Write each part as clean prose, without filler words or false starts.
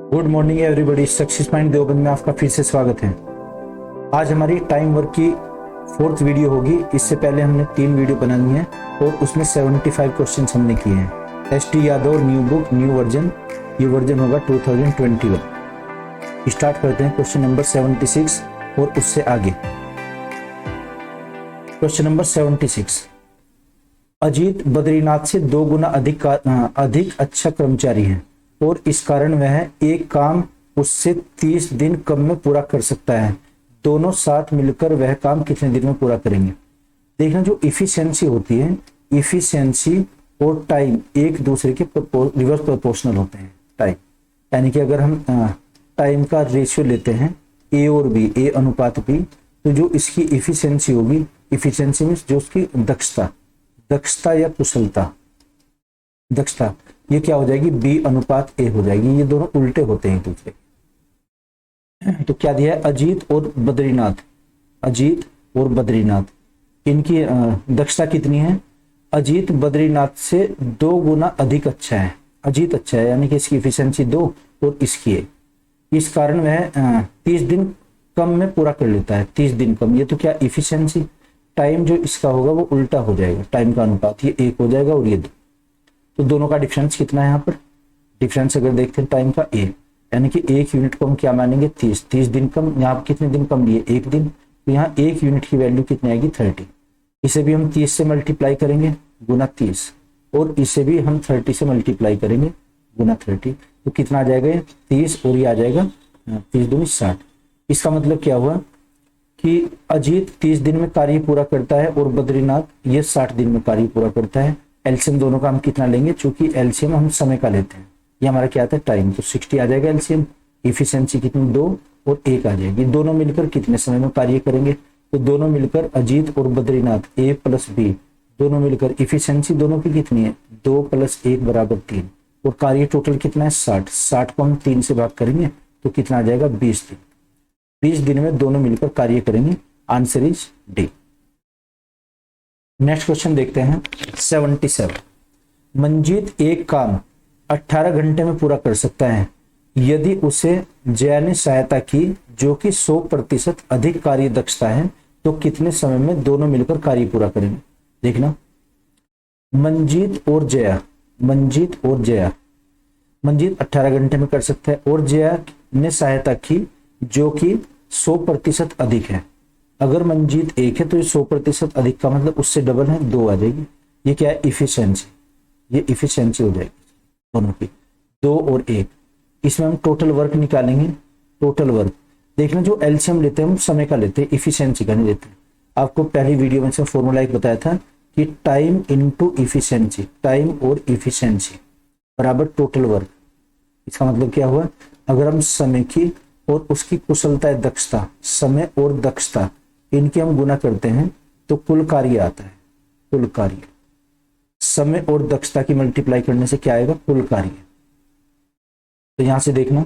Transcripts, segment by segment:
Good morning everybody, success mind Deoband में आपका फिर से स्वागत है। आज हमारी टाइम वर्क की 4th वीडियो होगी। इससे पहले हमने 3 वीडियो बना ली हैं और उसमें 75 क्वेश्चंस हमने किए हैं। ST Yadav new book new version, ये वर्जन होगा 2021। स्टार्ट करते हैं क्वेश्चन नंबर 76 और उससे आगे। क्वेश्चन नंबर 76, अजीत बद्रीनाथ से 2 गुना अधिक अच्छा कर्मचारी है और इस कारण वह एक काम उससे 30 दिन कम में पूरा कर सकता है। दोनों साथ मिलकर वह काम कितने दिन में पूरा करेंगे? देखना, जो इफिशिएंसी होती है, इफिशिएंसी और टाइम एक दूसरे के रिवर्स प्रोपोर्शनल होते हैं। टाइम यानी कि अगर हम टाइम का रेशियो लेते हैं ए और बी, ए अनुपात बी, तो जो इसकी इफिशिएंसी होगी, इफिशिएंसी मीन्स जो उसकी दक्षता या कुशलता, दक्षता, ये क्या हो जाएगी? बी अनुपात ए हो जाएगी। ये दोनों उल्टे होते हैं दूसरे। तो क्या दिया है? अजीत और बद्रीनाथ, अजीत और बद्रीनाथ, इनकी दक्षता कितनी है? अजीत बद्रीनाथ से 2 गुना अधिक अच्छा है। अजीत अच्छा है यानी कि इसकी इफिशिएंसी 2 और इसकी 1। इस कारण वह 30 दिन कम में पूरा कर लेता है। 30 दिन कम, ये तो क्या इफिशिएंसी, टाइम जो इसका होगा वो उल्टा हो जाएगा। टाइम का अनुपात ये 1 हो जाएगा और ये 2। तो दोनों का डिफरेंस कितना है? यहाँ पर डिफरेंस अगर देखते हैं टाइम का 1, यानी कि 1 यूनिट को हम क्या मानेंगे? 30 दिन कम। यहाँ कितने दिन कम लिए? 1 दिन। तो यहाँ 1 यूनिट की वैल्यू कितनी आएगी? 30। इसे भी हम 30 से मल्टीप्लाई करेंगे गुना 30, और इसे भी हम 30 से मल्टीप्लाई करेंगे गुना 30। तो कितना आ जाएगा? 30 और ये आ जाएगा 30 दूनी 60। इसका मतलब क्या हुआ कि अजीत 30 दिन में कार्य पूरा करता है और बद्रीनाथ ये 60 दिन में कार्य पूरा करता है। एलसीएम दोनों का हम कितना लेंगे? चूंकि एलसीएम हम समय का लेते हैं, ये हमारा क्या आता है? टाइम। तो 60 आ जाएगा एलसीएम। इफिशिएंसी कितनी? 2 और 1 आ जाएगी। दोनों मिलकर कितने समय में कार्य करेंगे? तो दोनों मिलकर अजीत और बद्रीनाथ, ए प्लस बी, दोनों मिलकर इफिशिएंसी दोनों की कितनी है? 2 + 1 = 3। और कार्य टोटल कितना है? 60। 60 को हम 3 से भाग करेंगे तो कितना आ जाएगा? 20 दिन। 20 दिन में दोनों मिलकर कार्य करेंगे। Answer is D. Next question देखते हैं 77, मंजीत एक काम 18 घंटे में पूरा कर सकता है यदि उसे जया ने सहायता की जो कि 100% अधिक कार्य दक्षता है, तो कितने समय में दोनों मिलकर कार्य पूरा करेंगे? देखना, मंजीत और जया, मंजीत 18 घंटे में कर सकता है और जया ने सहायता की जो कि 100% अधिक है। अगर मंजीत 1 है तो ये 100% अधिक का मतलब उससे डबल है, 2 आ जाएगी। ये क्या है? इफिशिएंसी। ये इफिशिएंसी हो जाएगी दोनों की, 2 और 1। इसमें हम टोटल वर्क निकालेंगे। टोटल वर्क देखना, जो एलसीएम लेते हैं हम समय का लेते हैं, इफिशिएंसी का नहीं लेते। आपको पहली वीडियो में से फॉर्मूला एक बताया था कि टाइम इनटू इफिशिएंसी, टाइम और इफिशिएंसी बराबर टोटल वर्क। इसका मतलब क्या हुआ? अगर हम समय की और उसकी कुशलता है, दक्षता, समय और दक्षता, इनके हम गुना करते हैं तो कुल कार्य आता है। कुल कार्य, समय और दक्षता की मल्टीप्लाई करने से क्या आएगा? कुल कार्य। तो यहां से देखना,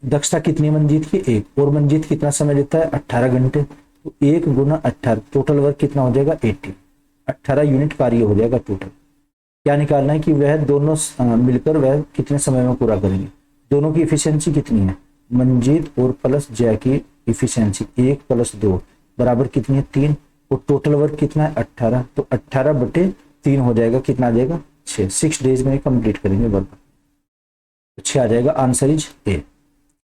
दक्षता कितनी है मंजीत की? 1। और मंजीत कितना समय लेता है? 18 घंटे। तो 1 × 18, टोटल वर्क कितना हो जाएगा? 80। 18 यूनिट कार्य हो जाएगा टोटल। क्या निकालना है कि वह दोनों मिलकर वह कितने समय में पूरा करेंगे? दोनों की इफिशियंसी कितनी है? मंजीत और प्लस जया की इफिशियंसी 1 + 2 बराबर कितनी है? 3। और टोटल वर्क कितना है? 18। तो 18/3 हो जाएगा, कितना आ जाएगा? 6। 6 डेज में कंप्लीट करेंगे वर्क, तो 6 आ जाएगा। Answer is a.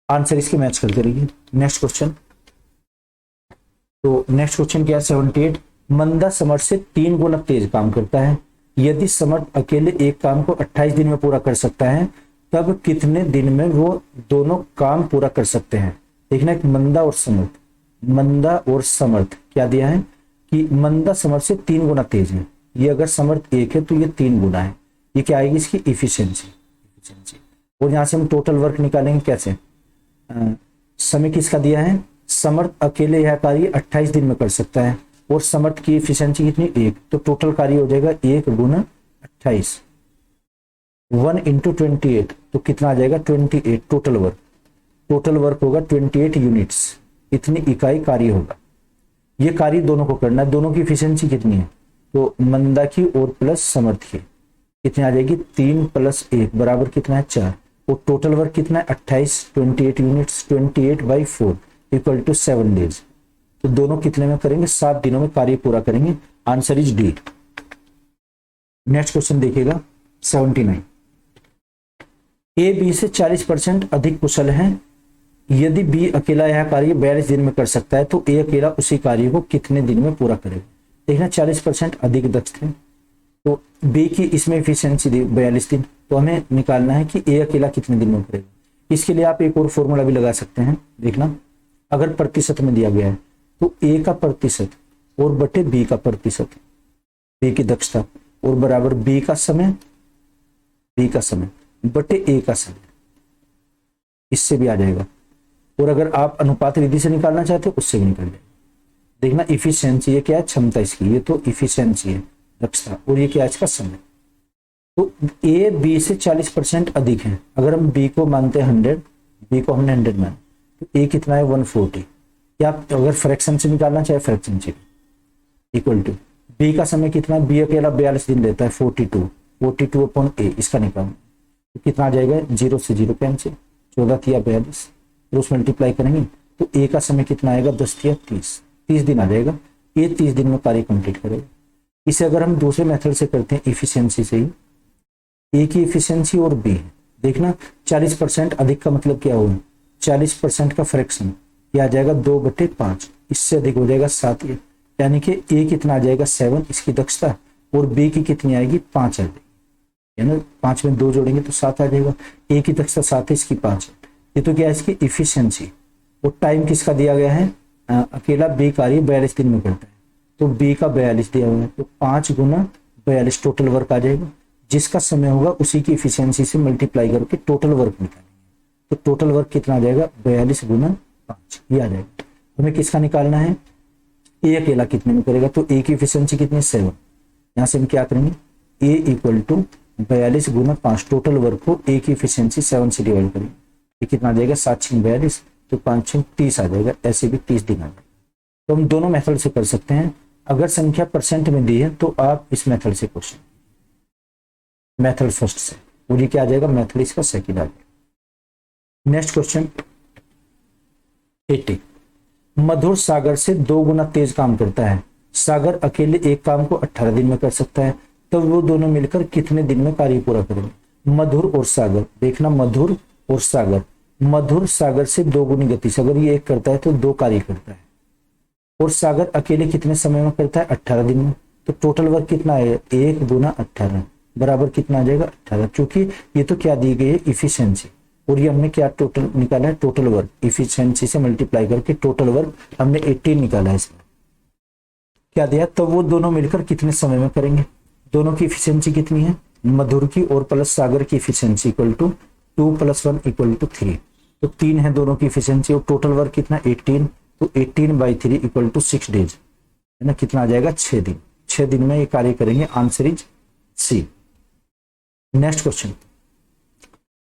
आंसर इसके मैच करते रहिए। नेक्स्ट क्वेश्चन, तो नेक्स्ट क्वेश्चन क्या है? 78, मंदा समर्थ से 3 गुना तेज काम करता है। यदि समर्थ अकेले एक काम को 28 दिन में पूरा कर सकता है, तब कितने दिन में वो दोनों काम पूरा कर सकते हैं? देखना, एक मंदा और समर्थ, मंदा और समर्थ क्या दिया है कि मंदा समर्थ से 3 गुना तेज है। ये अगर समर्थ 1 है तो ये 3 गुना है। ये क्या आएगी? इसकी इफिशिएंसी। और यहां से हम टोटल वर्क निकालेंगे कैसे? समय किसका दिया है? समर्थ अकेले यह कार्य 28 दिन में कर सकता है और समर्थ की इफिशिएंसी कितनी? 1। तो टोटल कार्य हो जाएगा 1 × 28, 1 × 28, तो कितना आ जाएगा? 28 टोटल वर्क। टोटल वर्क होगा 28 यूनिट्स, इतनी इकाई कार्य होगा। ये कार्य दोनों को करना है। दोनों की इफिशिएंसी कितनी है? तो मंदा की और प्लस समर्थ की कितनी आ जाएगी? 3 + 1 बराबर कितना है? 4। और टोटल वर्क कितना है 28, 28 यूनिट्स, 28/4 इक्वल टू 7 डेज। तो दोनों कितने में करेंगे, 7 दिनों में कार्य पूरा करेंगे। Answer is D. Next question देखिएगा 79। ए बी से 40% अधिक कुशल है। यदि बी अकेला यह कार्य 42 दिन में कर सकता है तो ए अकेला उसी कार्य को कितने दिन में पूरा करेगा। देखना 40% अधिक दक्ष है, तो बी की इसमें एफिशिएंसी 42 दिन, तो हमें निकालना है कि ए अकेला कितने दिन में करेगा। इसके लिए आप एक और फॉर्मूला भी लगा सकते हैं। देखना अगर प्रतिशत में दिया गया है तो ए का प्रतिशत और बटे बी का प्रतिशत, बी की दक्षता और बराबर बी का समय बटे ए का समय, इससे भी आ जाएगा। और अगर आप अनुपात विधि से निकालना चाहते हो उससे भी निकल जाएगा। देखना इफिशिएंसी ये क्या है, क्षमता इसकी, ये तो इफिशिएंसी है दक्षता, और ये क्या है इसका समय। तो ए बी से 40% अधिक है। अगर हम बी को मानते हैं 100, बी को हमने 100 माना, तो ए कितना है 140। या अगर फ्रैक्शन से निकालना चाहे फ्रैक्शन से, इक्वल टू बी का समय कितना है, बी अकेला 42 दिन लेता है, 42 अपॉन ए, इसका निकालना तो कितना आ जाएगा, 0 से 0 कैंसिल, 14 तिया 42, फिर उस मल्टीप्लाई करेंगे तो ए का समय कितना आएगा, 10 तिया 30 दिन आ जाएगा। ये 30 दिन में कार्य कंप्लीट करेगा। इसे अगर हम दूसरे मेथड से करते हैं इफिशियंसी से ही, ए की इफिशियंसी और बी, देखना 40% अधिक का मतलब क्या होगा, 40% का फ्रैक्शन, ये आ जाएगा 2/5, इससे अधिक हो जाएगा 7, यानी कि ए कितना आ जाएगा 7 इसकी दक्षता, और बी की कितनी आएगी 5 आ जाएगी, है ना। 5 में 2 जोड़ेंगे तो 7 आ जाएगा। ए की दक्षता 7 है, इसकी 5 है। ये तो क्या है इसकी इफिशियंसी। और टाइम किसका दिया गया है, अकेला बी कार्य 42 दिन में करता है, तो बी का 42 दिया हुआ है, तो 5 गुना 42 टोटल वर्क आ जाएगा। जिसका समय होगा उसी की इफिशियंसी से मल्टीप्लाई करके टोटल वर्क निकालेंगे, तो टोटल वर्क कितना आ जाएगा 42 गुना 5, ये आ जाएगा। हमें किसका निकालना है, ए अकेला कितने में करेगा, तो ए की इफिशियंसी कितनी है 7। यहाँ से हम क्या करेंगे, ए इक्वल टू 42 गुना 5, टोटल वर्क को ए की इफिशियंसी 7 से डिवाइड करेंगे, ये कितना आ जाएगा 7 6 42, तो 5 6 30 आ जाएगा। ऐसे भी 30 दिन आ जाएगा। तो हम दोनों मेथड से कर सकते हैं। अगर संख्या परसेंट में दी है तो आप इस मेथड से क्वेश्चन, मेथड फर्स्ट से, और ये क्या आ जाएगा, मेथड इसका सेकंड आ जाएगा। Next question 80। मधुर सागर से 2 गुना तेज काम करता है। सागर अकेले एक काम को 18 दिन में कर सकता है, तो वो दोनों मिलकर कितने दिन में कार्य पूरा करेंगे। मधुर और सागर, देखना मधुर और सागर, मधुर सागर से 2 गुनी गति से, अगर ये एक करता है तो 2 कार्य करता है, और सागर अकेले कितने समय में करता है 18 दिन में, तो टोटल वर्क कितना है 1 गुना 18 बराबर कितना आ जाएगा 18। क्योंकि ये तो क्या दी गई है इफिशियंसी, और ये हमने क्या टोटल निकाला है, टोटल वर्क, इफिशियंसी से मल्टीप्लाई करके टोटल वर्क हमने 18 निकाला है। इसमें क्या दिया, तो वो दोनों मिलकर कितने समय में करेंगे। दोनों की इफिशियंसी कितनी है, मधुर की और प्लस सागर की इफिशियंसी इक्वल टू 2 + 1 = 3, तो 3 है दोनों की इफिशियंसी, और टोटल वर्क कितना 18, तो 18/3 = 6 डेज, है ना। कितना आ जाएगा 6 दिन। 6 दिन में ये कार्य करेंगे। Answer is C. Next question,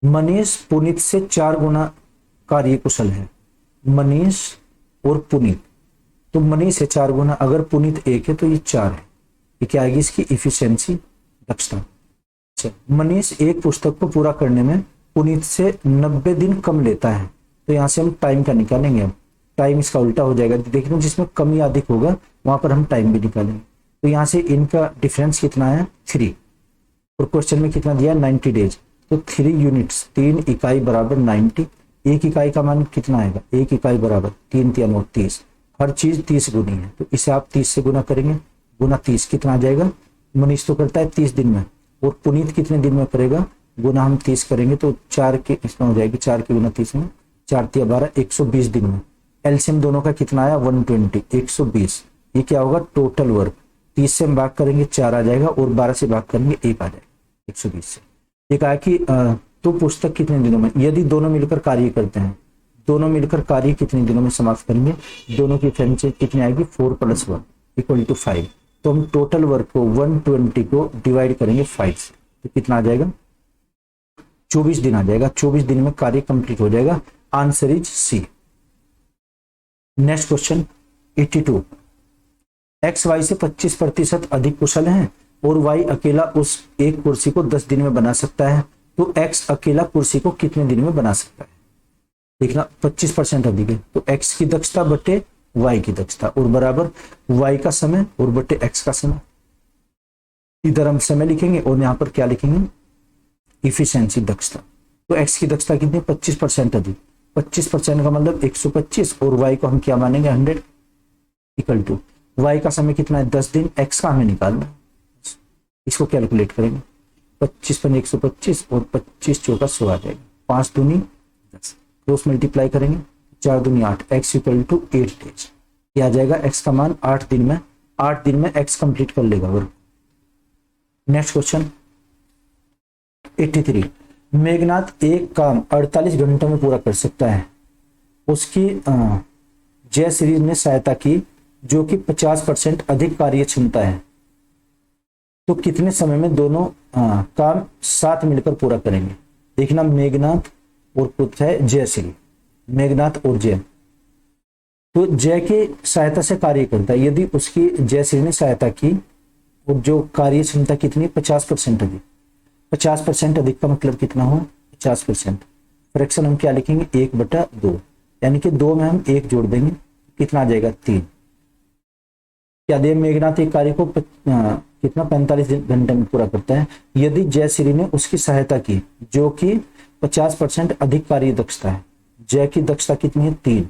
Manish Puneet से 4 गुना कार्य कुशल है। मनीष और पुनीत, तो मनीष है 4 गुना, अगर पुनीत 1 है तो ये 4 है, ये क्या आएगी इसकी इफिशियंसी दक्षता। अच्छा, मनीष एक पुस्तक को पूरा करने में पुनीत से 90 दिन कम लेता है, तो यहाँ से हम टाइम का निकालेंगे। अब टाइम इसका उल्टा हो जाएगा, देखना जिसमें कमी अधिक होगा वहां पर हम टाइम भी निकालेंगे। तो यहाँ से इनका डिफरेंस कितना है 3, और क्वेश्चन में कितना दिया 90 डेज, तो 3 यूनिट्स 3 इकाई बराबर 90। एक इकाई का मान कितना आएगा, 1 इकाई बराबर 3 × 9 = 30। हर चीज 30 गुनी है, तो इसे आप 30 से गुना करेंगे, गुना 30 कितना आ जाएगा। मनीष तो करता है 30 दिन में, और पुनीत कितने दिन में करेगा, गुना हम 30 करेंगे तो 4 के इसमें हो जाएगी, 4 के गुना 30 में 4 × 12 120 दिन में। एलसीएम दोनों का कितना आया 120, 120। ये क्या होगा टोटल वर्क, 30 से हम भाग करेंगे 4 आ जाएगा, और 12 से भाग करेंगे 1 आ जाएगा 120 से। ये कहा कि तो पुस्तक कितने दिनों में, यदि दोनों मिलकर कार्य करते हैं, दोनों मिलकर कार्य कितने दिनों में समाप्त करेंगे। दोनों की फ्रेंच कितनी आएगी 4 + 1 = 5। तो हम टोटल वर्क को 120 को डिवाइड करेंगे 5 से, तो कितना आ जाएगा 24 दिन आ जाएगा। 24 दिन में कार्य कंप्लीट हो जाएगा। Answer is C. Next question 82। X Y से 25% अधिक कुशल है और वाई अकेला उस एक कुर्सी को 10 दिन में बना सकता है। तो x अकेला कुर्सी को कितने दिन में बना सकता है। देखना 25% अधिक है, तो x की दक्षता बटे y की दक्षता और बराबर y का समय और बटे x का समय। इधर हम समय लिखेंगे और यहाँ पर क्या लिखेंगे, इफिशिएंसी दक्षता। तो x की दक्षता कितनी, 25% अधिक। 25% का मतलब 125 और y को हम क्या मानेंगे 100 इक्वल टू y का समय कितना है 10 दिन, x का हमें निकालना, इसको कैलकुलेट करेंगे। 25 पर 125 और 25 चौका 100 आ जाएगा, 5 दूनी 10, क्रॉस मल्टीप्लाई करेंगे 4 दूनी 8, x इक्वल टू 8 डेज। क्या आ जाएगा x का मान 8 दिन में, 8 दिन में x कंप्लीट कर लेगा वर्क। नेक्स्ट क्वेश्चन 83, मेघनाथ एक काम 48 घंटों में पूरा कर सकता है। उसकी जय सीरीज ने सहायता की जो कि 50% अधिक कार्य क्षमता है, तो कितने समय में दोनों काम साथ मिलकर पूरा करेंगे। देखना मेघनाथ और पुत्र है जयश्री, मेघनाथ और जय, तो जय की सहायता से कार्य करता है। यदि उसकी जयश्री ने सहायता की और जो कार्य क्षमता कितनी 50% अधिक, 50% अधिक का मतलब कितना हो 50%। फ्रैक्शन हम क्या लिखेंगे 1/2, यानी कि 2 में हम 1 जोड़ देंगे, कितना आ जाएगा 3। क्या दे मेघनाथ एक कार्य को कितना 45 घंटे में पूरा करता है। यदि जयश्री ने उसकी सहायता की जो कि 50% अधिक कार्य दक्षता है। जय की दक्षता कितनी है 3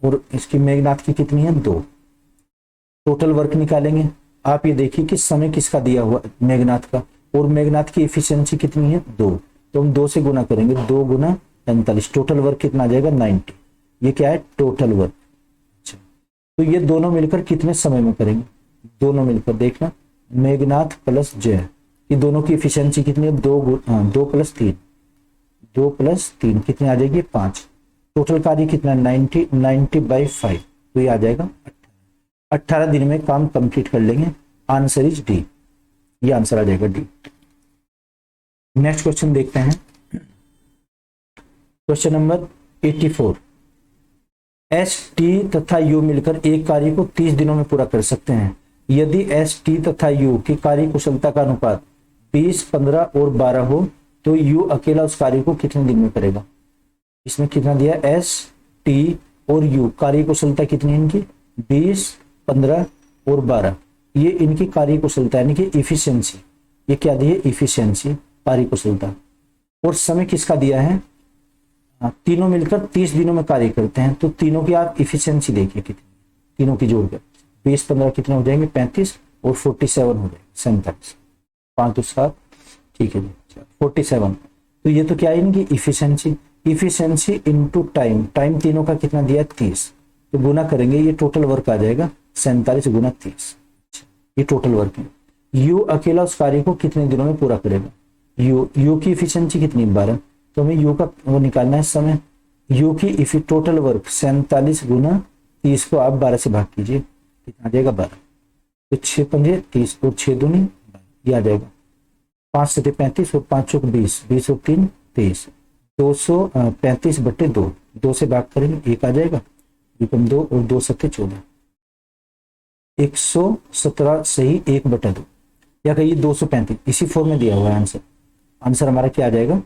और इसकी मेघनाथ की कितनी है 2। टोटल वर्क निकालेंगे। आप ये देखिए कि समय किसका दिया हुआ मेघनाथ का, और मेघनाथ की एफिशिएंसी कितनी है 2, तो हम 2 से गुना करेंगे, 2 गुना 45, टोटल वर्क कितना आ जाएगा 90। ये क्या है टोटल वर्क। अच्छा, तो ये दोनों मिलकर कितने समय में करेंगे, दोनों मिलकर देखना मेघनाथ प्लस जय, ये दोनों की एफिशिएंसी कितनी है 2 प्लस 3, 2 प्लस 3 कितनी आ जाएगी 5। टोटल कार्य कितना 90/5, तो ये आ जाएगा 18 दिन में काम कंप्लीट कर लेंगे। आंसर इज डी, ये आंसर आ जाएगा डी। नेक्स्ट क्वेश्चन देखते हैं, क्वेश्चन नंबर 84, एस टी तथा यू मिलकर एक कार्य को 30 दिनों में पूरा कर सकते हैं। यदि एस टी तथा यू की कार्य कुशलता का अनुपात 20, 15 और 12 हो तो यू अकेला उस कार्य को कितने दिन में करेगा। इसमें कितना दिया एस टी और यू, कार्य कुशलता कितनी है इनकी 20, 15 और 12, ये इनकी कार्य कुशलता यानी कि इफिशियंसी। ये क्या दी है इफिशियंसी कार्य कुशलता। और समय किसका दिया है, तीनों मिलकर 30 दिनों में कार्य करते हैं, तो तीनों की आप इफिशियंसी देखिए कितनी, तीनों की जोड़कर 20, 15 कितने हो जाएंगे 35 और 47 हो जाएंगे 47, 5 तो 7, ठीक है जी 47। तो ये तो क्या है इनकी efficiency, efficiency into time, time तीनों का कितना दिया 30, तो गुना करेंगे ये टोटल वर्क आ जाएगा 47 गुना 30, ये टोटल वर्क है। यू अकेला उस कार्य को कितने दिनों में पूरा करेगा। यू की इफिशियंसी कितनी 12, तो हमें यू का वो निकालना है समय। यू की टोटल वर्क 47 गुना 30 को आप 12 से भाग कीजिए, कितना आ जाएगा 12, तो 6 पंजे 30 और 6 दूनी, ये आ जाएगा 5 से 35 और 5 चौक 20, 20 और 3 23, 235/2, 2 से भाग करेंगे 1 आ जाएगा, 2 और 2 7 14, 117 सही 1/2, या कहिए 235, इसी फॉर्म में दिया हुआ है आंसर। आंसर हमारा क्या आ जाएगा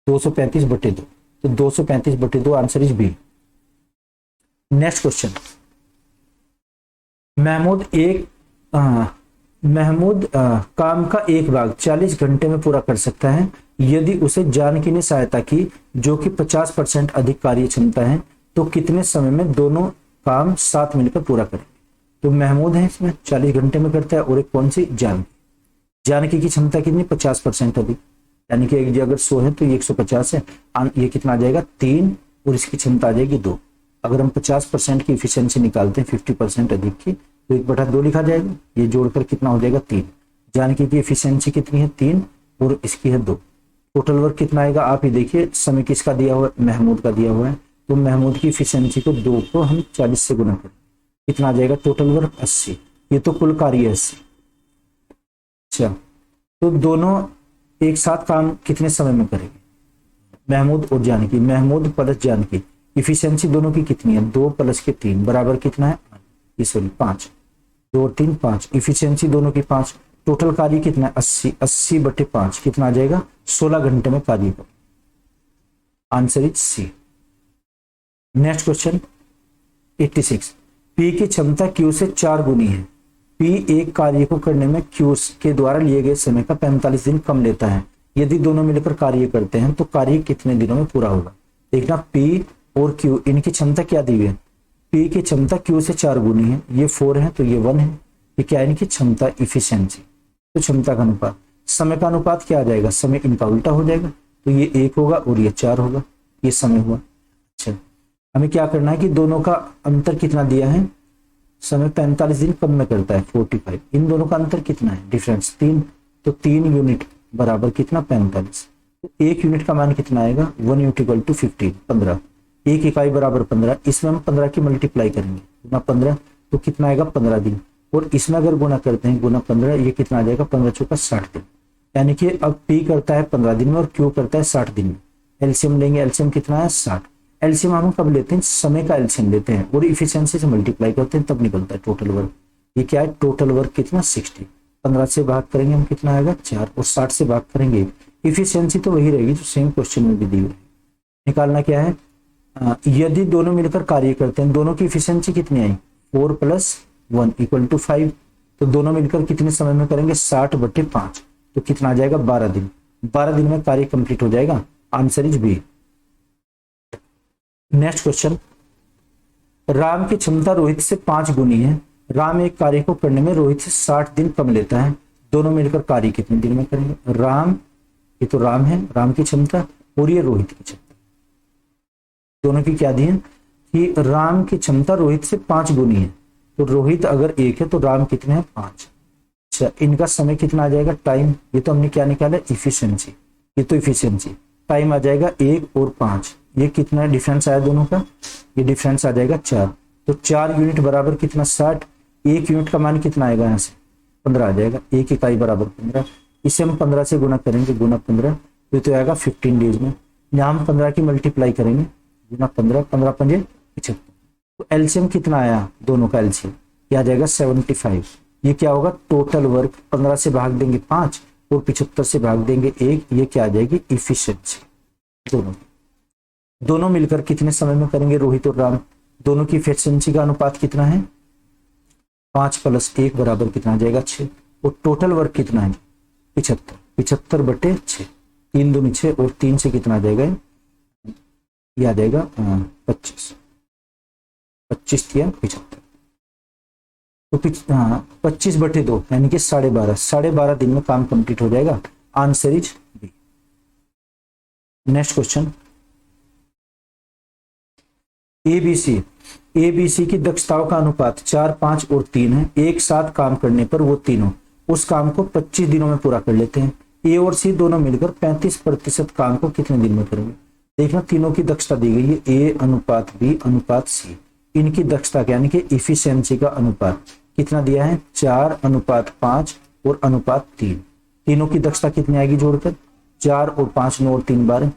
235/2, तो 235/2 answer is B. Next question, Mahmood काम का एक भाग 40 घंटे में पूरा कर सकता है यदि उसे जानकी ने सहायता की जो कि 50% अधिक कार्य क्षमता है, तो कितने समय में दोनों काम साथ मिलकर पूरा करें। तो महमूद है इसमें 40 घंटे में करता है, और एक कौन सी जानकी की क्षमता कितनी 50% अधिक, यानी कि एक अगर 100 है तो ये 150 है, ये कितना आ जाएगा 3 और इसकी क्षमता आ जाएगी 2। अगर हम 50% की इफिशियंसी निकालते हैं 50% अधिक की, तो 1/2 लिखा जाएगा, ये जोड़कर कितना हो जाएगा 3। जानकी की एफिशिएंसी कितनी है 3 और इसकी है 2। टोटल वर्क कितना आएगा आप ये देखिए, समय किसका दिया हुआ है महमूद का दिया हुआ है, तो महमूद की एफिशिएंसी को 2 को हम 40 से गुना करें, कितना आ जाएगा टोटल वर्क 80। ये तो कुल कार्य 80। अच्छा, तो दोनों एक साथ काम कितने समय में करेंगे महमूद और जानकी, महमूद प्लस जानकी, इफिशियंसी दोनों की कितनी है 2 प्लस के 3 बराबर कितना है 5, 2 और 3 5, इफिशियंसी दोनों की 5, टोटल कार्य कितना है 80, 80/5 कितना आ जाएगा 16 घंटे में कार्य कर। Answer is C. Next question 86, P की क्षमता क्यू से 4 गुनी है। पी एक कार्य को करने में क्यू के द्वारा लिए गए समय का 45 दिन कम लेता है। यदि दोनों मिलकर कार्य करते हैं तो कार्य कितने दिनों में पूरा होगा। देखना पी और क्यू इनकी क्षमता क्या दी हुई है। पी की क्षमता क्यू से 4 गुनी है, ये 4 है तो ये 1 है। ये क्या है इनकी क्षमता इफिशियंसी। तो क्षमता का अनुपात, समय का अनुपात क्या आ जाएगा, समय इनका उल्टा हो जाएगा तो ये 1 होगा और ये 4 होगा। ये समय हुआ। अच्छा हमें क्या करना है कि दोनों का अंतर कितना दिया है, समय 45 दिन कम में करता है 45। इन दोनों का अंतर कितना है, डिफरेंस 3, तो 3 यूनिट बराबर कितना 45। तो 1 यूनिट का मान कितना आएगा 1 यूनिट इक्वल टू 15, 15। 1 इकाई बराबर 15, इसमें हम 15 की मल्टीप्लाई करेंगे गुना 15 तो कितना आएगा 15 दिन। और इसमें अगर गुना करते हैं गुना 15, ये कितना आ जाएगा 15 चौका 60 दिन। यानी कि अब पी करता है 15 दिन में और क्यू करता है 60 दिन में। एलसीएम लेंगे, एलसीएम कितना है 60। एलसीएम हम कब लेते हैं, समय का एलसीएम लेते हैं और इफिशियंसी से मल्टीप्लाई करते हैं तब निकलता है टोटल वर्क। ये क्या है टोटल वर्क कितना 60। 15 से भाग करेंगे हम कितना आएगा 4 और 60 से भाग करेंगे। इफिशियंसी तो वही रहेगी जो सेम क्वेश्चन में भी दी हुई है। निकालना क्या है, यदि दोनों मिलकर कार्य करते हैं, दोनों की इफिशियंसी कितनी आई 4 + 1 = 5। तो दोनों मिलकर कितने समय में करेंगे 60/5 तो कितना आ जाएगा 12 दिन। 12 दिन में कार्य कंप्लीट हो जाएगा। Answer is B. Next question, Ram की क्षमता रोहित से 5 गुनी है। राम एक कार्य को करने में रोहित से 60 दिन कम लेता है। दोनों मिलकर कार्य कितने दिन में करेंगे। राम, ये तो राम है, राम की क्षमता, और ये रोहित की क्षमता। दोनों की क्या दी है कि राम की क्षमता रोहित से 5 गुनी है। तो रोहित अगर 1 है तो राम कितने हैं 5। अच्छा इनका समय कितना आ जाएगा टाइम, ये तो हमने क्या निकाला इफिशियंसी। ये तो इफिशियंसी, टाइम आ जाएगा 1 और 5। ये कितना डिफरेंस आया दोनों का, ये डिफरेंस आ जाएगा 4। तो 4 यूनिट बराबर कितना 60। 1 यूनिट का मान कितना आएगा यहाँ से 15 आ जाएगा। 1 इकाई बराबर 15। इसे हम 15 से गुना करेंगे गुना 15 तो आएगा 15 डेज में। यहाँ हम 15 की मल्टीप्लाई करेंगे गुना 15, 15 × 5 = 75। तो एलसीएम कितना आया दोनों का एलसीएम, क्या आ जाएगा 75। ये क्या होगा टोटल वर्क, 15 से भाग देंगे 5 और 75 से भाग देंगे 1। ये क्या आ जाएगी इफिशियंसी। दोनों मिलकर कितने समय में करेंगे रोहित और राम। दोनों की इफिशियंसी का अनुपात कितना है 5 + 1 बराबर कितना आ जाएगा 6। और टोटल वर्क कितना है 75, 75/6। 3 दूनी 6 और 3 से कितना आ जाएगा, ये आ जाएगा 25, 25 × 75 तो 25/2 यानी कि 12.5 दिन में काम कंप्लीट हो जाएगा। Answer is B. Next question, ABC की दक्षताओं का अनुपात 4, 5 और 3 है। एक साथ काम करने पर वो तीनों उस काम को 25 दिनों में पूरा कर लेते हैं। ए और सी दोनों मिलकर 35% काम को कितने दिन में करेंगे। देखना तीनों की दक्षता दी गई है, ए अनुपात बी अनुपात सी। इनकी दक्षता यानी कि इफिशियंसी का अनुपात कितना दिया है 4 अनुपात 5 और अनुपात 3। तीनों की दक्षता कितनी आएगी जोड़कर 4 और 5, 9 और 3 12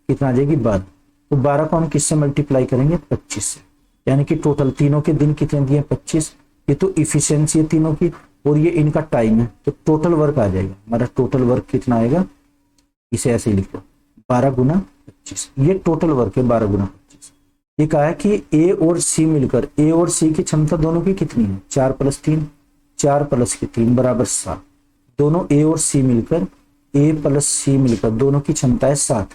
कितना आ जाएगी 12। तो 12 को हम किससे मल्टीप्लाई करेंगे 25 से। यानी कि टोटल तीनों के दिन कितने दिए 25। ये तो इफिशियंसी है तीनों की और ये इनका टाइम है। तो टोटल वर्क आ जाएगा हमारा, टोटल वर्क कितना आएगा, इसे ऐसे ही लिख लो 12 × 25। ये टोटल वर्क है 12 × 25। ये कहा है कि ए और सी मिलकर, ए और सी की क्षमता दोनों की कितनी है 4 + 3, 4 + 3 = 7। दोनों ए और सी मिलकर, ए + सी मिलकर दोनों की क्षमता है 7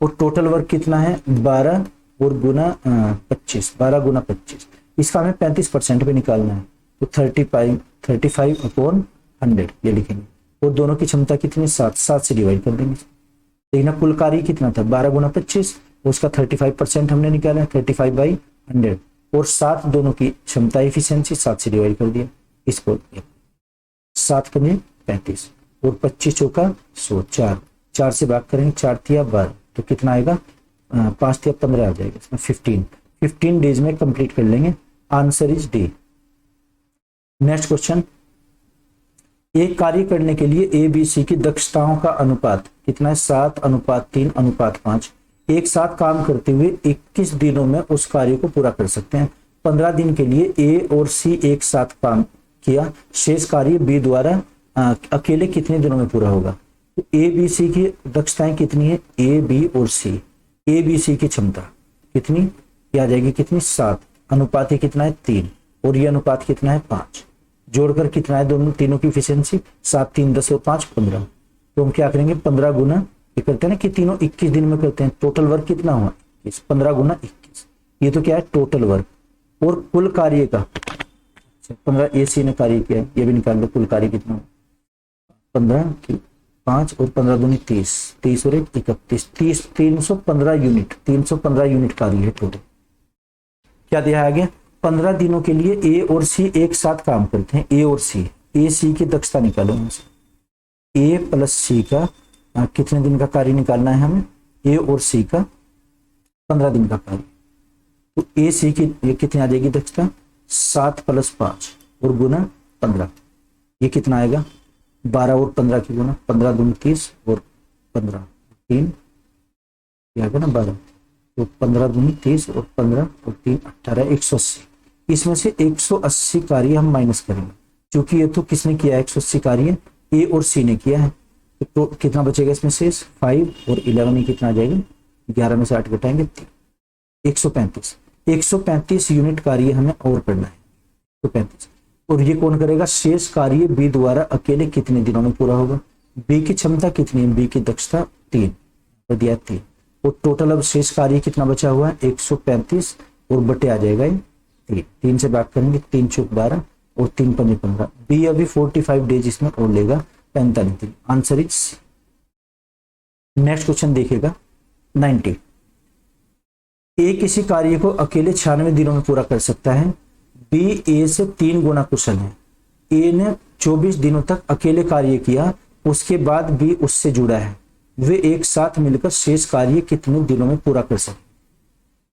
और टोटल वर्क कितना है 12 और गुना 25, 12 × 25। इसका हमें 35% पे निकालना है तो 35/100 ये लिखेंगे। और दोनों की क्षमता कितनी 7, 7 से डिवाइड कर देंगे। देखना कुल कार्य कितना था 12 × 25, उसका 35% हमने निकाला 35/100 और 7 दोनों की क्षमता इफिशियंसी 7 से डिवाइड कर दिया। इसको 7 × 35 और 25 चौका 100, 4 से भाग करेंगे 4 × 12 तो कितना आएगा 5 × 15 आ जाएगा। इसमें 15 डेज में कंप्लीट कर लेंगे। Answer is D. Next question, एक कार्य करने के लिए ए बी सी की दक्षताओं का अनुपात कितना है 7 अनुपात 3 अनुपात 5। एक साथ काम करते हुए 21 दिनों में उस कार्य को पूरा कर सकते हैं। 15 दिन के लिए ए और सी एक साथ काम किया, शेष कार्य बी द्वारा अकेले कितने दिनों में पूरा होगा। तो ए बी सी की दक्षताएं कितनी है, ए बी और सी। ए बी सी की क्षमता कितनी, क्या आ जाएगी कितनी, 7, अनुपात ये कितना है 3, और ये अनुपात कितना है 5, जोड़कर कितना है दोनों तीनों की इफिशियंसी 7 3 10 और 5 15। तो हम क्या करेंगे 15 गुना, ये करते हैं ना कि तीनों 21 दिन में करते हैं, टोटल वर्क कितना हुआ 21, 15 गुना 21, ये तो क्या है टोटल वर्क। और कुल कार्य का 15 ए सी ने कार्य किया, ये भी निकाल लो कुल कार्य कितना हुआ, 15 की 5 और 15 दूनी 30, 30 और 1 31, 30 315 यूनिट, 315 यूनिट कार्य है टोटल। क्या दिया है आगे, 15 दिनों के लिए ए और सी एक साथ काम करते हैं, ए और सी, ए सी की दक्षता निकालो यहाँ से, ए प्लस सी का कितने दिन का कार्य निकालना है हमें, ए और सी का 15 दिन का कार्य। तो ए सी की ये कितनी आ जाएगी दक्षता, 7 + 5 और गुना 15, ये कितना आएगा 12 और 15 की गुना, 15 दूनी 30 और 15 3 आएगा ना 12, तो 15 दूनी 30 और 15 और 3 18 180। इसमें से 180 कार्य हम माइनस करेंगे, क्योंकि ये तो किसने किया है 180 कार्य, ए और सी ने किया है। तो कितना बचेगा इसमें शेष 5 और 11 कितना आ जाएगा, 11 में से 8 घटाएंगे 135, 135 यूनिट कार्य हमें और करना है 135। और ये कौन करेगा, शेष कार्य बी द्वारा अकेले कितने दिनों में पूरा होगा। बी की क्षमता कितनी है, बी की दक्षता 3 तो दिया 3, और टोटल अब शेष कार्य कितना बचा हुआ है 135, और बटे आ जाएगा 3 से बात करेंगे, 3 चौक 12 और 3 पंजे 15। बी अभी 45 डेज इसमें और लेगा 45 दिन, answer is C. Next question देखिएगा 90। ए किसी कार्य को अकेले 96 दिनों में पूरा कर सकता है, बी ए से 3 गुना कुशल है। ए ने 24 दिनों तक अकेले कार्य किया, उसके बाद बी उससे जुड़ा है, वे एक साथ मिलकर शेष कार्य कितने दिनों में पूरा कर सकते।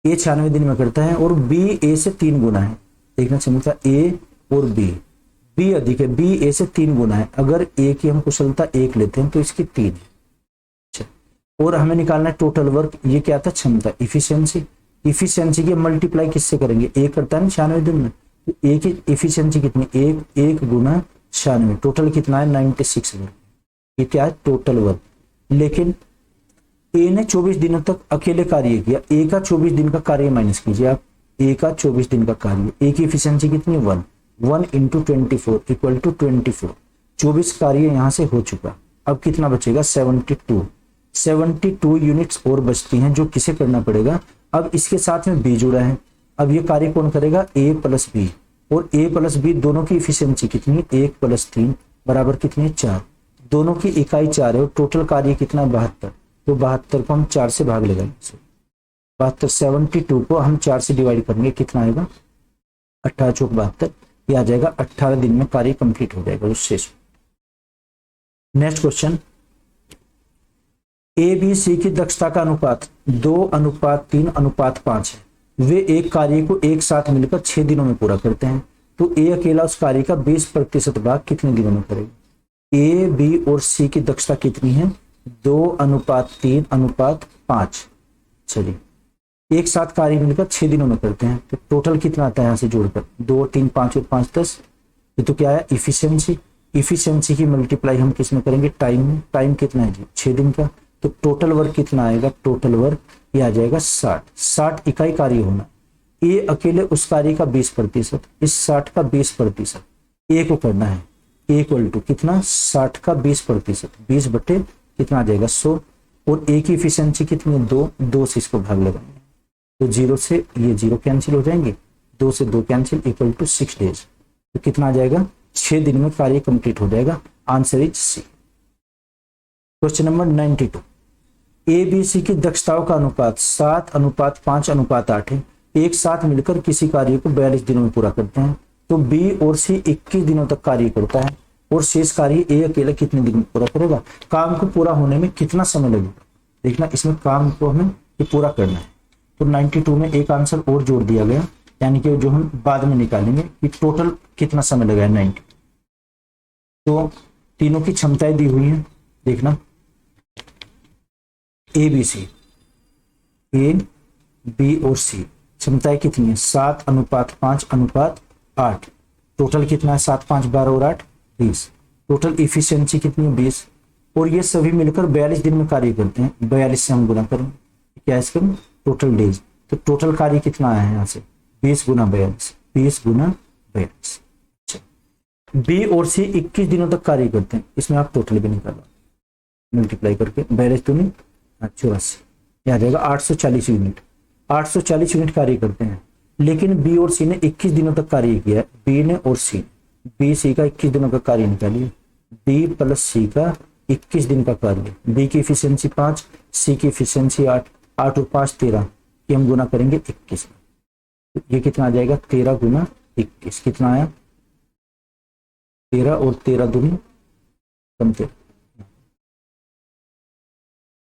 ए 96 दिन में करता है और बी ए से 3 गुना है, देखना समझता ए और बी अधिक है, बी ए से 3 गुना है। अगर ए की हम कुशलता 1 लेते हैं तो इसकी 3 है। अच्छा, और हमें निकालना है टोटल वर्क, ये क्या था क्षमता, इफिशियंसी। इफिशियंसी की मल्टीप्लाई किससे करेंगे, ए करता है ना 96 दिन में, तो ए की इफिशियंसी कितनी, 1 गुना 96, टोटल कितना है 96 वर्क, ये क्या है टोटल वर्क। लेकिन ए ने 24 दिनों तक अकेले कार्य किया, ए का 24 दिन का कार्य माइनस कीजिए आप, ए का 24 दिन का कार्य, ए की इफिशियंसी कितनी 1 × 24 = 24, 24 कार्य यहां से हो चुका। अब कितना बचेगा 72 यूनिट्स और बचती हैं, जो किसे करना पड़ेगा। अब इसके साथ में बी जुड़ा है, अब ये कार्य कौन करेगा, ए प्लस बी, और ए प्लस बी दोनों की इफिशियंसी कितनी 1 + 3 बराबर कितनी 4, दोनों की इकाई 4 है, और टोटल कार्य कितना 72, तो 72 को हम 4 से भाग लगाएंगे, 72 को हम 4 से डिवाइड करेंगे, कितना आएगा 18 चौक 72, ये आ जाएगा 18 दिन में कार्य कंप्लीट हो जाएगा उस शेष। Next question, A B C की दक्षता का अनुपात 2:3:5 है, वे एक कार्य को एक साथ मिलकर 6 दिनों में पूरा करते हैं, तो ए अकेला उस कार्य का 20% भाग कितने दिनों में करेगा। ए बी और सी की दक्षता कितनी है 2:3:5। चलिए एक साथ कार्य मिलकर 6 दिनों में करते हैं, तो टोटल कितना आता है यहाँ से जोड़कर 2 3 5 और 5 10, ये तो क्या है इफिशियंसी। इफिशियंसी की मल्टीप्लाई हम किस में करेंगे, टाइम में। टाइम कितना है जी 6 दिन का, तो टोटल वर्क कितना आएगा, टोटल वर्क ये आ जाएगा 60 इकाई कार्य होना। ए अकेले उस कार्य का 20%, इस 60 का 20% ए को करना है, ए इक्वल टू कितना 60 का 20%, 20 बटे कितना आ जाएगा 100, और ए की इफिशियंसी कितनी है 2 से इसको भाग लगाएंगे, तो 0 से ये 0 कैंसिल हो जाएंगे, 2 से 2 कैंसिल, इक्वल टू 6 डेज, तो कितना आ जाएगा 6 दिन में कार्य कंप्लीट हो जाएगा, answer is C. Question number 92, A B C की दक्षताओं का अनुपात 7:5:8 है, एक साथ मिलकर किसी कार्य को 42 दिनों में पूरा करते हैं, तो बी और सी 21 दिनों तक कार्य करता है, और शेष कार्य ए अकेला कितने दिन में पूरा करेगा। काम को पूरा होने में कितना समय लगेगा, देखना इसमें काम को हमें ये पूरा करना है। तो 92 में एक आंसर और जोड़ दिया गया, यानी कि जो हम बाद में निकालेंगे कि टोटल कितना समय लगा है 90। तो तीनों की क्षमताएं दी हुई हैं, देखना ए बी सी, ए बी और सी क्षमताएं कितनी है 7:5:8, टोटल कितना है 7 5 12 और 8 20, टोटल इफिशियंसी कितनी है 20, और ये सभी मिलकर 42 दिन में कार्य करते हैं। 42 से हम गुना करें, क्या इसका टोटल डेज, तो टोटल कार्य कितना आया है यहाँ से 20 गुना 42, 20 गुना 42। अच्छा, बी और सी 21 दिनों तक कार्य करते हैं, इसमें आप टोटल भी निकालो, मल्टीप्लाई करके 42 दूनी 84, यह आ जाएगा 840 यूनिट। 840 यूनिट कार्य करते हैं, लेकिन बी और सी ने 21 दिनों तक कार्य किया है। बी ने और सी ने, बी सी का 21 दिनों का कार्य निकालिए, बी प्लस सी का 21 दिन का कार्य। बी की इफिशियंसी 5, सी की इफिशियंसी 8, 8 और 5 13, ये हम गुना करेंगे 21, ये कितना आ जाएगा 13 गुना 21, कितना आया 13 और 13 दूनी कम 13,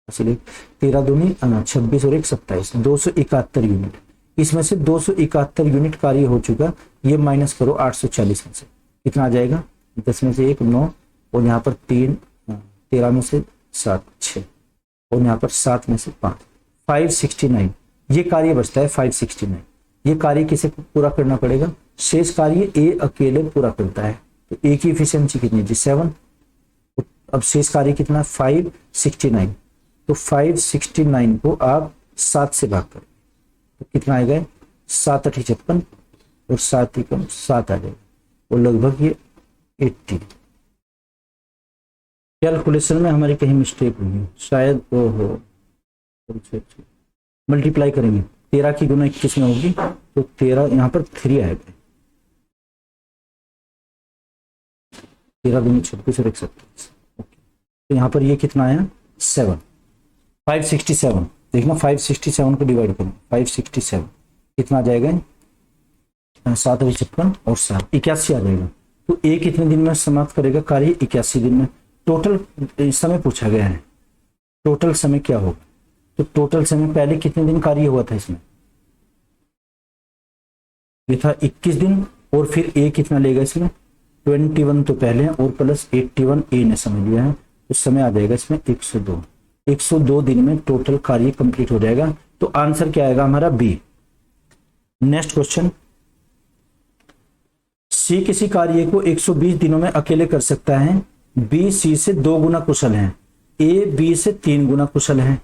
इसलिए 13 दूनी 26 और 1 27, 271 यूनिट। इसमें से 271 यूनिट कार्य हो चुका, ये माइनस करो 840 में से, कितना आ जाएगा 10 में से 1 9, और यहाँ पर 3, 13 में से 7 6, और यहाँ पर 7 में से 5, 569 ये कार्य बचता है 569। ये कार्य किसे पूरा करना पड़ेगा, शेष कार्य ए अकेले पूरा करता है, तो ए की इफिशियंसी कितनी थी 7, अब शेष कार्य कितना 569, तो 569 को आप 7 से भाग करें तो कितना आएगा 7 8 56, और 7 ही कम 7 आ जाएगा, और लगभग ये 80। कैलकुलेशन में हमारी कहीं मिस्टेक हुई है शायद, वो हो मल्टीप्लाई करेंगे 13 की गुना 21 में होगी, तो 13 यहाँ पर 3 आएगा, 13 दूनी 26 और 1 27, तो यहाँ पर ये कितना आया 7, 567। देखना 567 को डिवाइड करें, 567 कितना आ जाएगा 7 56 और 7 81 आ जाएगा। तो ए कितने दिन में समाप्त करेगा कार्य 81 दिन में। टोटल समय पूछा गया है, टोटल समय क्या होगा, तो टोटल समय पहले कितने दिन कार्य हुआ था इसमें, ये था 21 दिन, और फिर ए कितना लेगा इसमें 21 तो पहले और प्लस 81 ए ने समझ लिया है, तो समय आ जाएगा इसमें 102। 102 दिन में टोटल कार्य कंप्लीट हो जाएगा, तो आंसर क्या आएगा हमारा बी। नेक्स्ट क्वेश्चन, सी किसी कार्य को 120 दिनों में अकेले कर सकता है, बी सी से 2 गुना कुशल है, ए बी से 3 गुना कुशल है,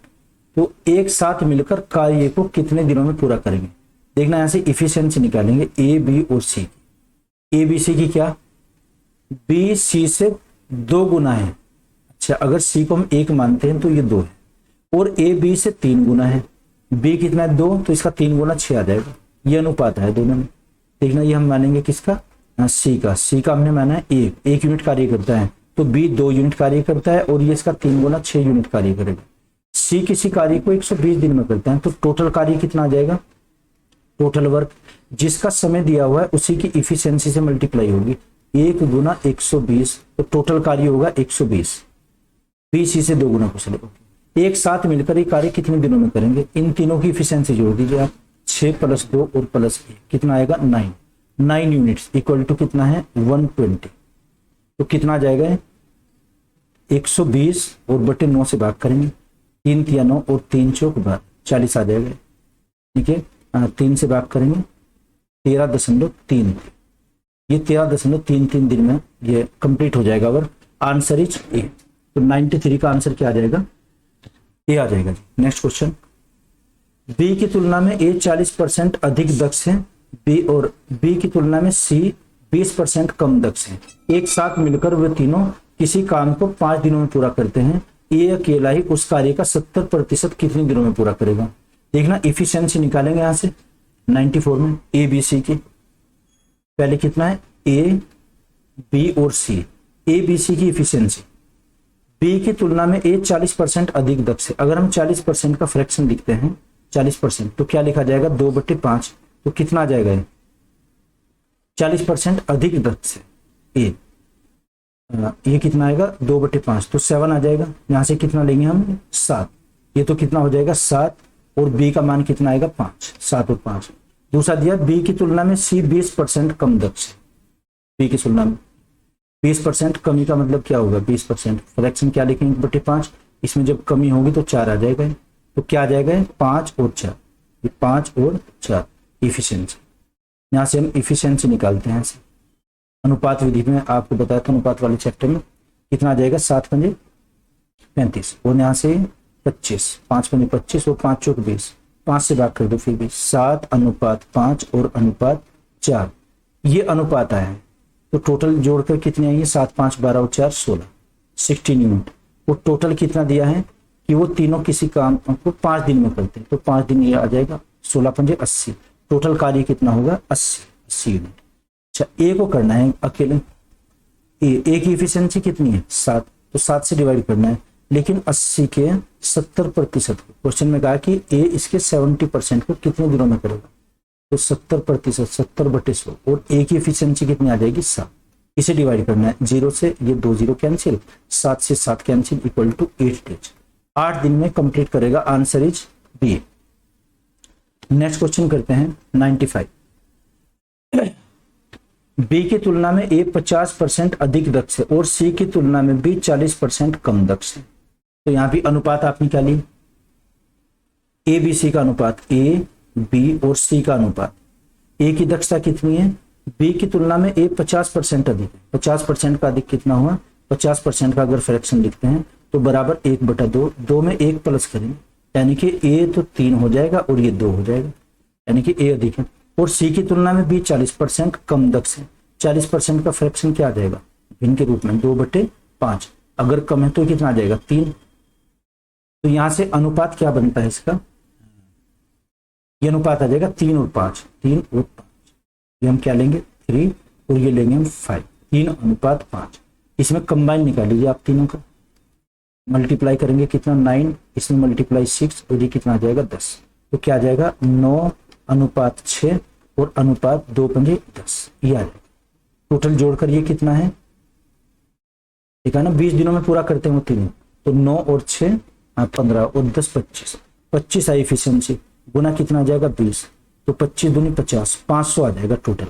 तो एक साथ मिलकर कार्य को कितने दिनों में पूरा करेंगे। देखना यहां से इफिशियंसी निकालेंगे ए बी और सी की। ए बी सी की क्या, बी सी से 2 गुना है, अच्छा अगर सी को हम 1 मानते हैं तो ये 2 है, और ए बी से 3 गुना है, बी कितना है 2, तो इसका 3 गुना 6 आ जाएगा, ये अनुपात है दोनों में। देखना ये हम मानेंगे किसका, सी का, सी का हमने माना है 1 यूनिट कार्य करता है, तो बी 2 यूनिट कार्य करता है, और ये इसका 3 गुना 6 यूनिट कार्य करेगा। सी किसी कार्य को 120 दिन में करता है, तो टोटल कार्य कितना आ जाएगा, टोटल वर्क जिसका समय दिया हुआ है उसी की इफिशियंसी से मल्टीप्लाई होगी, 1 गुना 120, तो टोटल कार्य होगा 120। बी सी से 2 गुना कुशल होगा। एक साथ मिलकर ये कार्य कितने दिनों में करेंगे, इन तीनों की इफिशियंसी जोड़ दीजिए आप, 6 + 2 और +1 कितना आएगा 9 यूनिट्स इक्वल टू कितना है 120, तो कितना आ जाएगा 120 और बटे 9 से भाग करेंगे, 3 × 9 और 3 × 4 40 आ जाएगा, ठीक है। 3 से भाग करेंगे 13.3, ये 13.33 दिन में ये कंप्लीट हो जाएगा, और आंसर इज ए। तो 93 का आंसर क्या आ जाएगा, ए आ जाएगा जी। नेक्स्ट क्वेश्चन, बी की तुलना में ए 40% अधिक दक्ष है, बी और बी की तुलना में सी 20% कम दक्ष है। एक साथ मिलकर वे तीनों किसी काम को 5 दिनों में पूरा करते हैं, ए अकेला ही उस कार्य का 70% कितने दिनों में पूरा करेगा। देखना इफिशियंसी निकालेंगे यहां से 94 में ए बी सी की, पहले कितना है ए बी और सी, ए बी सी की इफिशियंसी, बी की तुलना में ए 40% अधिक दक्ष है। अगर हम 40% का फ्रैक्शन लिखते हैं 40%, तो क्या लिखा जाएगा 2/5, तो कितना आ जाएगा 40% अधिक दक्ष है ए, ये कितना आएगा 2/5, तो 7 आ जाएगा। यहां से कितना लेंगे हम 7, ये तो कितना हो जाएगा 7, और बी का मान कितना आएगा 5, 7 और 5। दूसरा दिया बी की तुलना में सी 20% कम दक्ष है, बी की तुलना में 20% कमी का मतलब क्या होगा 20%, फ्रैक्शन क्या लिखेंगे 1/5, इसमें जब कमी होगी तो 4 आ जाएगा, तो क्या आ जाएगा 5 और 4, ये 5 और 4 इफिशियंसी। यहां से हम इफिशियंसी निकालते हैं, अनुपात विधि में आपको बताया था, अनुपात वाले चैप्टर में कितना आ जाएगा, 7 पंजे 35 और यहाँ से 25, 5 पंजे 25 और 5 चौक 20, 5 से भाग कर दो फिर भी 7:5 और अनुपात 4, ये अनुपात आया है। तो टोटल जोड़कर कितने आएंगे, 7, 5, 12 और 4 16, 16 यूनिट। वो टोटल कितना दिया है कि वो तीनों किसी काम को 5 दिन में करते हैं, तो 5 दिन ये आ जाएगा 16 पंजे 80, टोटल कार्य कितना होगा 80 यूनिट। अच्छा, ए को करना है अकेले, ए की इफिशियंसी कितनी है 7, तो 7 से डिवाइड करना है, लेकिन 80 के 70% को क्वेश्चन में कहा कि ए इसके 70% को कितने दिनों में करेगा, तो 70%, 70/100, और ए की इफिशियंसी कितनी आ जाएगी 7, इसे डिवाइड करना है, 0 से ये 2 0 कैंसिल, 7 से 7 कैंसिल, इक्वल टू 8 डेज, 8 दिन में कंप्लीट करेगा। Answer is B. Next question करते हैं 95। बी की तुलना में ए 50% अधिक दक्ष है और सी की तुलना में बी 40% कम दक्ष है। तो यहां भी अनुपात आप निकालिए, ए बी सी का अनुपात, ए बी और सी का अनुपात। ए की दक्षता कितनी है, बी की तुलना में ए 50% अधिक है, 50% का अधिक कितना हुआ, 50% का अगर फ्रैक्शन लिखते हैं तो बराबर 1/2, 2 में 1 प्लस करेंगे, यानी कि ए तो 3 हो जाएगा और ये 2 हो जाएगा, यानी कि ए अधिक है। और सी की तुलना में बी 40% कम दक्ष है, 40% का फ्रैक्शन क्या आ जाएगा, भिन्न के रूप में 2/5, अगर कम है तो कितना आ जाएगा 3। तो यहां से अनुपात क्या बनता है इसका, ये अनुपात आ जाएगा 3 और 5, 3 और 5, ये हम क्या लेंगे 3 और ये लेंगे हम 5, 3:5। इसमें कंबाइन निकाल लीजिए आप तीनों का, मल्टीप्लाई करेंगे कितना 9, इसमें मल्टीप्लाई 6 और ये कितना आ जाएगा 10, तो क्या आ जाएगा 9:6 और अनुपात 2 पंजे 10, ये आ जाएगा। टोटल जोड़कर ये कितना है, ठीक है ना, 20 दिनों में पूरा करते हैं वो तीनों, तो 9 और 6 15 और 10 25, 25 आई इफिशियंसी, गुना कितना आ जाएगा 20, तो 25 दूनी 50, 500 आ जाएगा टोटल।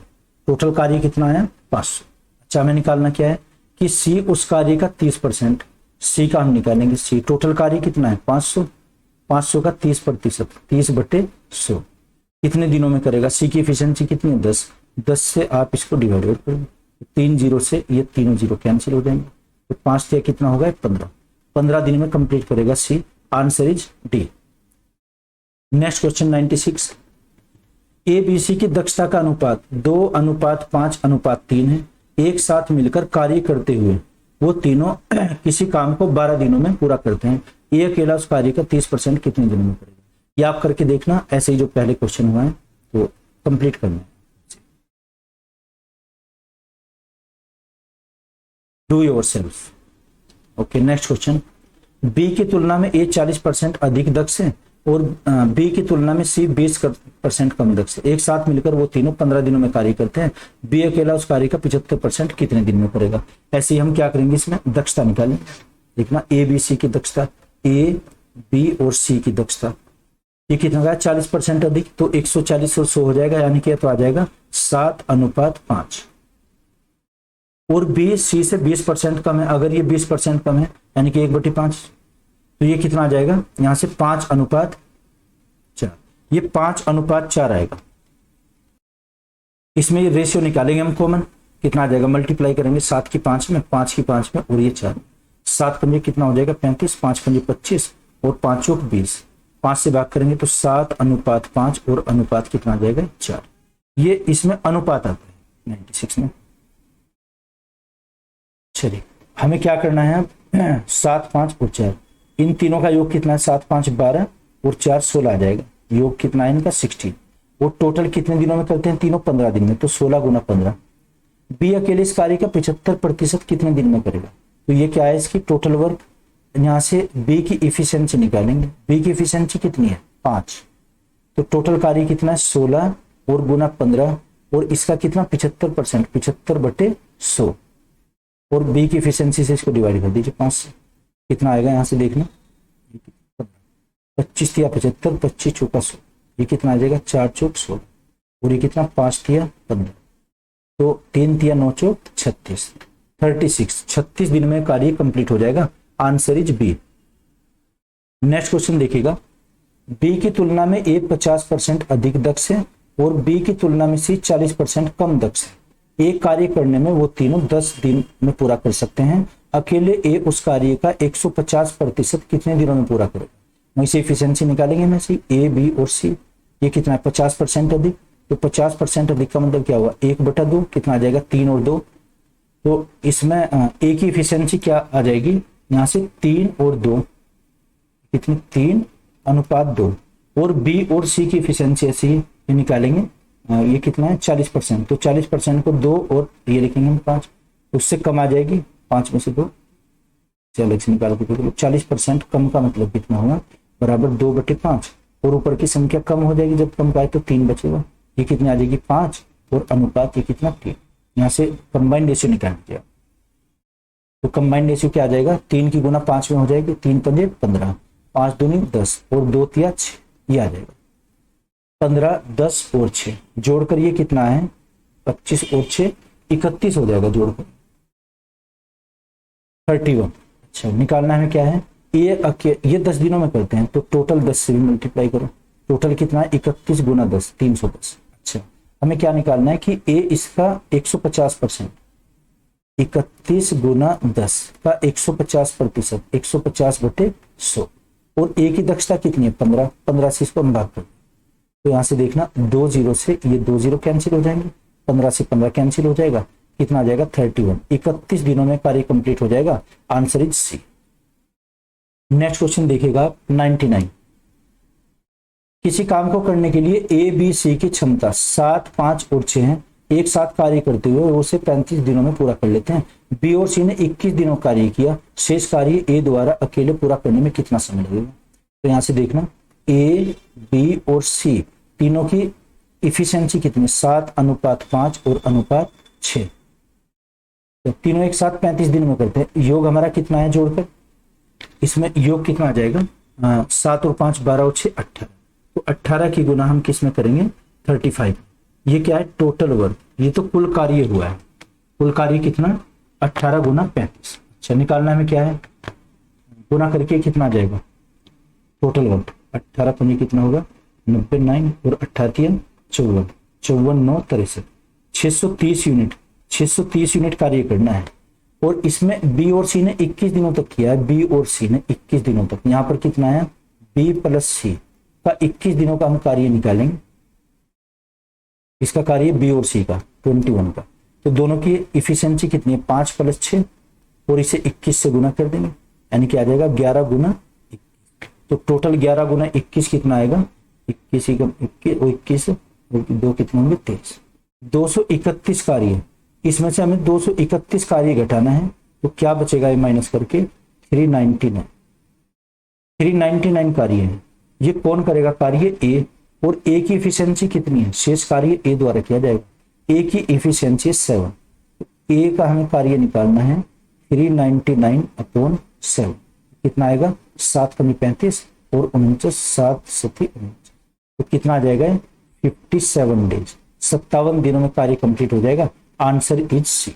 टोटल कार्य कितना आया 500। अच्छा, हमें निकालना क्या है कि सी उस कार्य का 30%, सी का हम निकालेंगे, सी टोटल कार्य कितना है 500, 500 का 30%, 30/100 कितने दिनों में करेगा, सी की एफिशिएंसी कितनी है 10, 10 से आप इसको डिवाइड करेंगे, 3 0 से ये तीनों 0 कैंसिल हो जाएंगे, तो 5 से कितना होगा 15, 15 दिन में कंप्लीट करेगा C. Answer is D. Next question 96। A B C की दक्षता का अनुपात 2:5:3 है, एक साथ मिलकर कार्य करते हुए वो तीनों किसी काम को 12 दिनों में पूरा करते हैं, ये अकेला उस कार्य का 30% कितने दिनों में करेगा। ये आप करके देखना, ऐसे ही जो पहले क्वेश्चन हुआ है तो कंप्लीट करना है। Do yourself. Okay, next question. B की तुलना में ए 40% अधिक दक्ष है और बी की तुलना में सी 20% कम दक्ष है, एक साथ मिलकर वो तीनों 15 दिनों में कार्य करते हैं, बी अकेला उस कार्य का 75% कितने दिन में करेगा। ऐसे ही हम क्या करेंगे, इसमें दक्षता निकालें। देखना, ए बी सी की दक्षता, ए बी और सी की दक्षता, ये कितना होगा 40% अधिक, तो 140 और 100 हो जाएगा, यानी कि तो आ जाएगा 7:5। और बी सी से 20% कम है, अगर ये 20% कम है यानी कि 1/5, तो ये कितना आ जाएगा यहां से 5:4, ये 5:4 आएगा। इसमें ये रेशियो निकालेंगे हम कॉमन, कितना आ जाएगा, मल्टीप्लाई करेंगे 7 की 5 में, 5 की 5 में और ये 4, 7 पंजे कितना हो जाएगा 35, 5 पंजे 25 और 5 चौक 20, 5 से भाग करेंगे तो 7:5 और अनुपात कितना आ जाएगा 4। ये इसमें अनुपात आता है 96 में। चलिए, हमें क्या करना है, 7, 5 और 4, इन तीनों का योग कितना है, 7, 5 12 और 4 16 आ जाएगा, योग कितना है इनका 16। और टोटल कितने दिनों में करते हैं तीनों, 15 दिन में, तो 16 गुना 15। बी अकेले इस कार्य का 75% कितने दिन में करेगा, तो ये क्या है इसकी टोटल वर्क। यहां से बी की इफिशियंसी निकालेंगे, बी की इफिशियंसी कितनी है 5, तो टोटल कार्य कितना है 16 और गुना 15 और इसका कितना 75%, 75/100 और बी की इफिशियंसी से इसको डिवाइड कर दीजिए 5 से, कितना आएगा यहां से देखना, 25 या 75, 25 चौका 100, ये कितना आ जाएगा 4 चौक 16 और ये कितना 5 या 15, तो 3 या 9 चौक 36, 36 दिन में कार्य कंप्लीट हो जाएगा। Answer is B. Next question देखिएगा, बी की तुलना में ए 50% अधिक दक्ष है और बी की तुलना में सी 40% कम दक्ष है, एक कार्य करने में वो तीनों 10 दिन में पूरा कर सकते हैं। अकेले ए उस कार्य का 150% कितने दिनों में पूरा करेगा। वहीं से इफिशियंसी निकालेंगे में से ए बी और सी। ये कितना है 50% अधिक, तो 50% अधिक का मतलब क्या हुआ 1/2, कितना आ जाएगा 3 और 2। तो इसमें ए की इफिशियंसी क्या आ जाएगी यहाँ से 3 और 2, कितनी 3:2। और बी और सी की इफिशियंसी ऐसे ही निकालेंगे, ये कितना है 40%, तो 40% को 2 और ये लिखेंगे हम 5, उससे कम आ जाएगी 5 में से 2। चलो इसे निकाल के देखो 40% कम का मतलब कितना होगा बराबर 2/5, और ऊपर की संख्या कम हो जाएगी, जब कम का है तो 3 बचेगा, ये कितनी आ जाएगी 5, और अनुपात ये कितना 3। यहाँ से कंबाइंड रेशियो निकाल दीजिए, तो कंबाइंड रेशियो क्या आ जाएगा 3 की गुना 5 में हो जाएगी, 3 पंजे 15, 5 दूनी 10 और 2 तिया 6, ये आ जाएगा 15, 10 और 6 जोड़कर ये कितना है 25 और 6 31 हो जाएगा जोड़कर 31। अच्छा निकालना है क्या है ये 10 दिनों में करते हैं, तो टोटल 10 से भी मल्टीप्लाई करो, टोटल कितना है 31 गुना 10 310। अच्छा हमें क्या निकालना है कि ए इसका 150%, 31 गुना 10 का 150%, 150/100, और ए की दक्षता कितनी है 15, 15 से इसको हम भाग कर, तो यहां से देखना 2 0 से ये 2 0 कैंसिल हो जाएंगे, 15 से 15 कैंसिल हो जाएगा, कितना आ जाएगा 31। 31 दिनों में कार्य कंप्लीट हो जाएगा, answer is C. Next question देखिएगा 99। किसी काम को करने के लिए ए बी सी की क्षमता 7, 5 और 6 है, एक साथ कार्य करते हुए उसे 35 दिनों में पूरा कर लेते हैं। बी और सी ने 21 दिनों कार्य किया, शेष कार्य ए द्वारा अकेले पूरा करने में कितना समय लगेगा। तो यहां से देखना ए बी और सी तीनों की इफिशियंसी कितनी 7:5 और अनुपात 6, तो तीनों एक साथ 35 दिन में करते हैं। योग हमारा कितना है जोड़कर, इसमें योग कितना आ जाएगा 7 और 5 12 और 6 18, तो 18 की गुना हम किस में करेंगे 35। ये क्या है टोटल वर्क, ये तो कुल कार्य हुआ है, कुल कार्य कितना 18 गुना 35। अच्छा निकालना में क्या है गुना करके कितना आ जाएगा टोटल वर्क, 18 पंजे कितना होगा 90 9 और 18 54, 54 9 63, 630 यूनिट, 630 यूनिट कार्य करना है। और इसमें बी और सी ने 21 दिनों तक किया है, बी और सी ने 21 दिनों तक, यहाँ पर कितना है बी प्लस सी का 21 दिनों का हम कार्य निकालेंगे, इसका कार्य बी और सी का 21 का, तो दोनों की इफिशियंसी कितनी है 5 + 6, और इसे 21 से गुना कर देंगे, यानी कि आ जाएगा 11 गुना 21, तो टोटल 11 गुना 21 कितना आएगा 21 और 21 और 2 कितने होंगे 23, 231 कार्य। इसमें से हमें 231 कार्य घटाना है, तो क्या बचेगा ये माइनस करके 399, 399 कार्य है। ये कौन करेगा कार्य ए, और ए की इफिशियंसी कितनी है शेष कार्य ए द्वारा किया जाएगा, ए की इफिशियंसी 7, ए का हमें कार्य निकालना है 399/7, कितना आएगा 7 × 35 और 49 7 7 19, तो कितना आ जाएगा 57 डेज, 57 दिनों में कार्य कंप्लीट हो जाएगा, answer is C.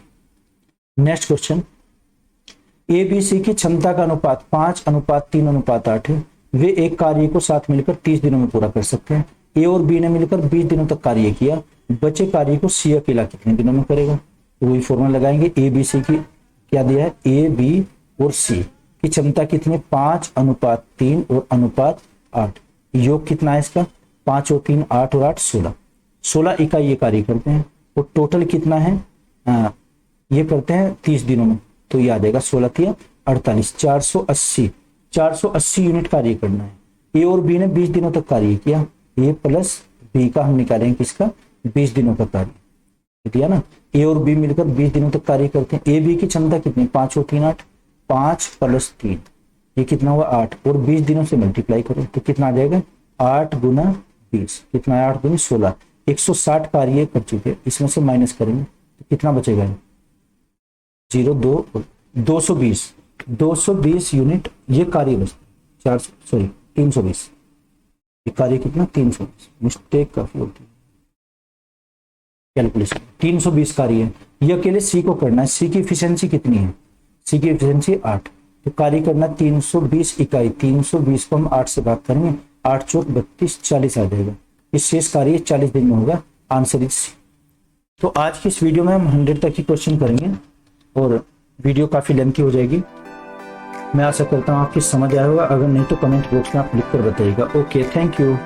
Next question A B C की क्षमता का अनुपात 5:3:8 है, वे एक कार्य को साथ मिलकर 30 दिनों में पूरा कर सकते हैं। ए और बी ने मिलकर 20 दिनों तक कार्य किया, बचे कार्य को सी अकेला कितने दिनों में करेगा। तो वही फॉर्मूला लगाएंगे, ए बी सी की क्या दिया है ए बी और सी की क्षमता कितनी 5:3 और अनुपात 8, योग कितना है इसका 5 और 3 8 और 8 16, 16 इकाई ये कार्य करते हैं, और टोटल कितना है ये करते हैं 30 दिनों में, तो ये आ जाएगा 16 × 48 480 यूनिट कार्य करना है। ए और बी ने 20 दिनों तक कार्य किया, ए प्लस बी का हम निकालेंगे किसका 20 दिनों का कार्य दिया ना, ए और बी मिलकर 20 दिनों तक कार्य करते हैं। ए बी की क्षमता कितनी 5 और 3 8, 5 + 3 ये कितना हुआ 8, और 20 दिनों से मल्टीप्लाई करो तो कितना आ जाएगा 8 × 20, कितना है 8 × 16, 160 कार्य कर चुके, इसमें से माइनस करेंगे तो कितना बचेगा 0 2 220 यूनिट ये कार्य बचता 320, ये कार्य कितना 320, मिस्टेक काफी होती है कैलकुलेशन, 320 कार्य है, ये अकेले सी को करना है। सी की इफिशियंसी कितनी है सी की इफिशियंसी 8, तो कार्य करना 320 इकाई, 320 को हम 8 से भाग करेंगे, 8 × 4 = 32 40 आ जाएगा, इस शेष कार्य 40 दिन में होगा, आंसर इज सी। तो आज की इस वीडियो में हम 100 तक ही क्वेश्चन करेंगे और वीडियो काफ़ी लेंथी हो जाएगी। मैं आशा करता हूँ आपकी समझ आया होगा, अगर नहीं तो कमेंट बॉक्स में आप लिख कर बताइएगा। Okay, thank you.